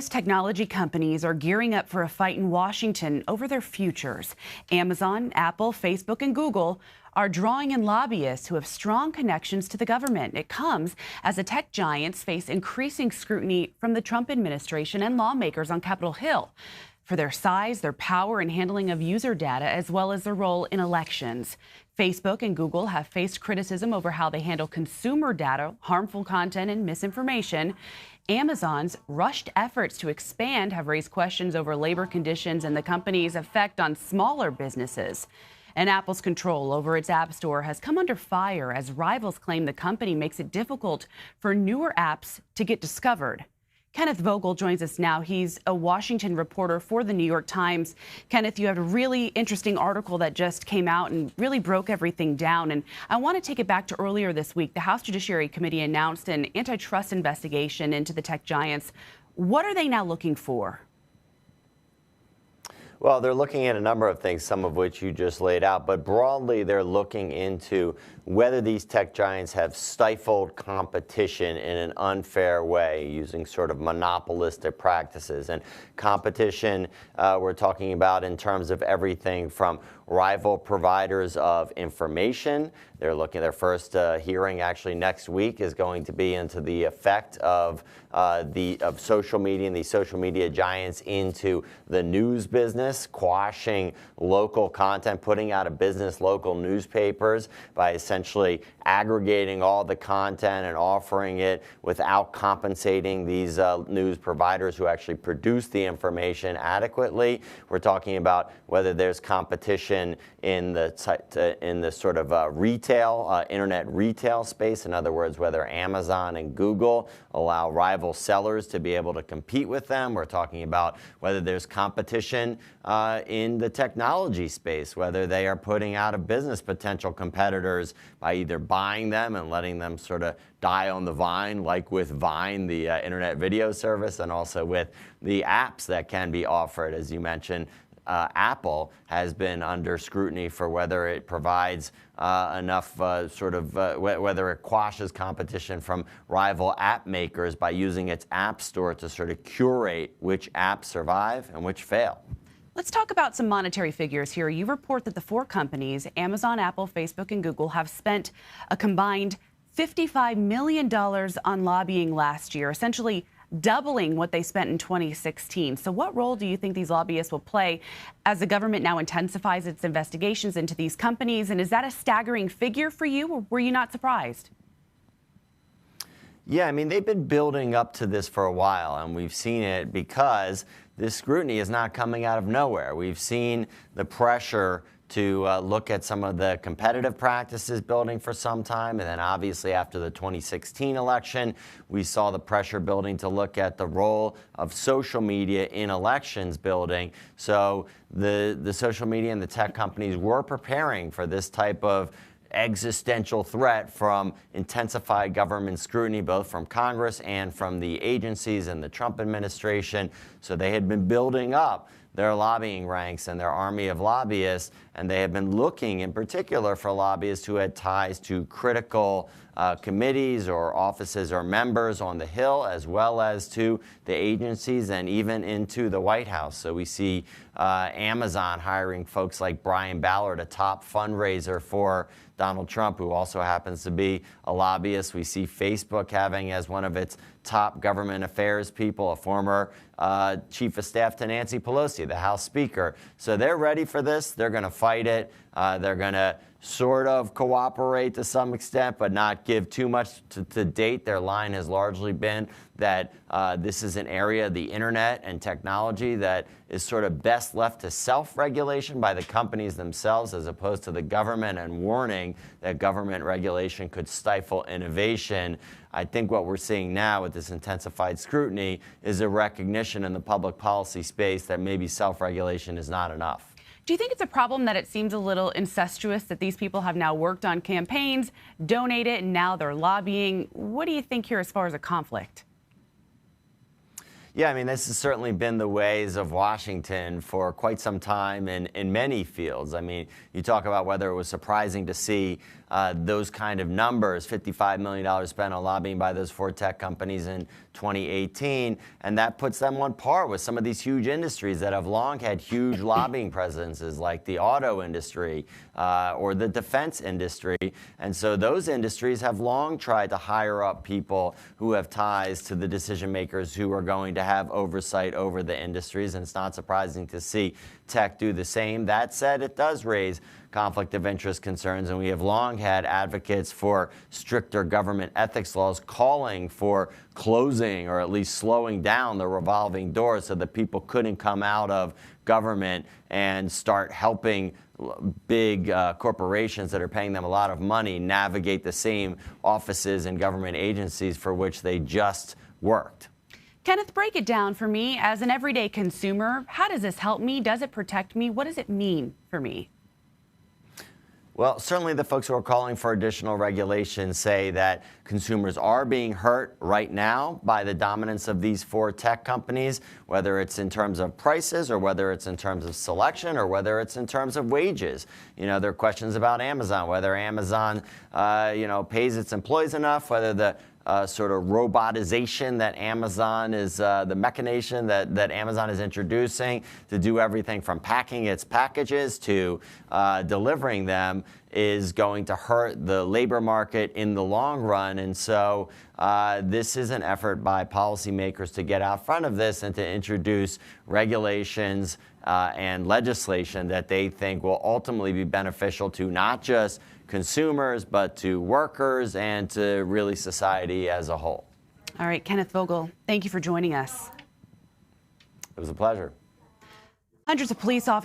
Technology companies are gearing up for a fight in Washington over their futures. Amazon, Apple, Facebook, and Google are drawing in lobbyists who have strong connections to the government. It comes as the tech giants face increasing scrutiny from the Trump administration and lawmakers on Capitol Hill for their size, their power, and handling of user data, as well as their role in elections. Facebook and Google have faced criticism over how they handle consumer data, harmful content, and misinformation. Amazon's rushed efforts to expand have raised questions over labor conditions and the company's effect on smaller businesses. And Apple's control over its App Store has come under fire as rivals claim the company makes it difficult for newer apps to get discovered. Kenneth Vogel joins us now. He's a Washington reporter for the New York Times. Kenneth, you have a really interesting article that just came out and really broke everything down. And I want to take it back to earlier this week. The House Judiciary Committee announced an antitrust investigation into the tech giants. What are they now looking for? Well, they're looking at a number of things, some of which you just laid out, but broadly they're looking into whether these tech giants have stifled competition in an unfair way using sort of monopolistic practices. And competition, we're talking about in terms of everything from rival providers of information. They're looking, their first hearing actually next week is going to be into the effect of social media and these social media giants into the news business, quashing local content, putting out of business local newspapers by essentially aggregating all the content and offering it without compensating these news providers who actually produce the information adequately. We're talking about whether there's competition in the sort of retail, internet retail space. In other words, whether Amazon and Google allow rival sellers to be able to compete with them. We're talking about whether there's competition in the technology space, whether they are putting out of business potential competitors by either buying them and letting them sort of die on the vine, like with Vine, the internet video service, and also with the apps that can be offered. As you mentioned, Apple has been under scrutiny for whether it provides enough whether it quashes competition from rival app makers by using its app store to sort of curate which apps survive and which fail. Let's talk about some monetary figures here. You report that the four companies, Amazon, Apple, Facebook, and Google, have spent a combined $55 million on lobbying last year, essentially doubling what they spent in 2016. So what role do you think these lobbyists will play as the government now intensifies its investigations into these companies? And is that a staggering figure for you, or were you not surprised? Yeah, I mean, they've been building up to this for a while, and we've seen it because this scrutiny is not coming out of nowhere. We've seen the pressure to look at some of the competitive practices building for some time. And then obviously after the 2016 election, we saw the pressure building to look at the role of social media in elections building. So the social media and the tech companies were preparing for this type of existential threat from intensified government scrutiny, both from Congress and from the agencies and the Trump administration. So they had been building up their lobbying ranks and their army of lobbyists, and they have been looking in particular for lobbyists who had ties to critical committees or offices or members on the Hill, as well as to the agencies and even into the White House. So we see Amazon hiring folks like Brian Ballard, a top fundraiser for Donald Trump, who also happens to be a lobbyist. We see Facebook having as one of its top government affairs people a former chief of staff to Nancy Pelosi, the House Speaker. So they're ready for this. They're going to fight it. They're going to sort of cooperate to some extent, but not give too much to date. Their line has largely been that this is an area, the internet and technology, that is sort of best left to self-regulation by the companies themselves as opposed to the government, and warning that government regulation could stifle innovation. I think what we're seeing now with this intensified scrutiny is a recognition in the public policy space that maybe self-regulation is not enough. Do you think it's a problem that it seems a little incestuous that these people have now worked on campaigns, donated, and now they're lobbying? What do you think here as far as a conflict? Yeah, I mean, this has certainly been the ways of Washington for quite some time in many fields. I mean, you talk about whether it was surprising to see those kind of numbers, $55 million spent on lobbying by those 4 tech companies in 2018, and that puts them on par with some of these huge industries that have long had huge lobbying presences, like the auto industry or the defense industry. And so those industries have long tried to hire up people who have ties to the decision makers who are going to have oversight over the industries, and it's not surprising to see tech do the same. That said, it does raise conflict of interest concerns, and we have long had advocates for stricter government ethics laws calling for closing or at least slowing down the revolving door so that people couldn't come out of government and start helping big corporations that are paying them a lot of money navigate the same offices and government agencies for which they just worked. Kenneth, break it down for me as an everyday consumer. How does this help me? Does it protect me? What does it mean for me? Well, certainly the folks who are calling for additional regulations say that consumers are being hurt right now by the dominance of these 4 tech companies, whether it's in terms of prices or whether it's in terms of selection or whether it's in terms of wages. You know, there are questions about Amazon, whether Amazon, pays its employees enough, whether the sort of robotization that Amazon is, the mechanization that Amazon is introducing to do everything from packing its packages to delivering them is going to hurt the labor market in the long run. And so this is an effort by policymakers to get out front of this and to introduce regulations and legislation that they think will ultimately be beneficial to not just consumers, but to workers and to really society as a whole. All right, Kenneth Vogel, thank you for joining us. It was a pleasure. Hundreds of police officers